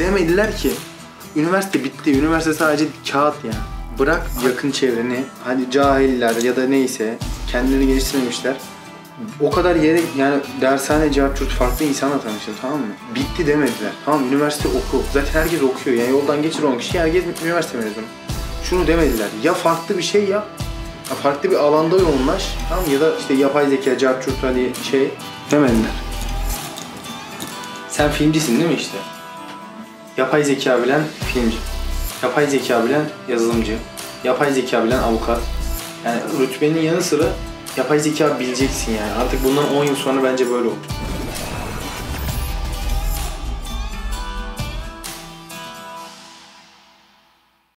Demediler ki üniversite bitti, üniversite sadece kağıt yani. Bırak yakın çevreni, hani cahiller ya da neyse kendilerini geliştirmemişler. O kadar yere yani dershane, cevap farklı insanla tanıştım, tamam mı? Bitti demediler. Tamam, üniversite oku. Zaten herkes okuyor. Yani yoldan geçir 10 kişi, herkes üniversite mezunu. Şunu demediler. Ya farklı bir şey yap. Ya farklı bir alanda yoğunlaş. Tamam, ya da işte yapay zeka, cevap hani şey demediler. Sen filmcisin değil mi işte? Yapay zeka bilen filmci. Yapay zeka bilen yazılımcı. Yapay zeka bilen avukat. Yani rütbenin yanı sıra yapay zeka bileceksin yani. Artık bundan 10 yıl sonra bence böyle olur.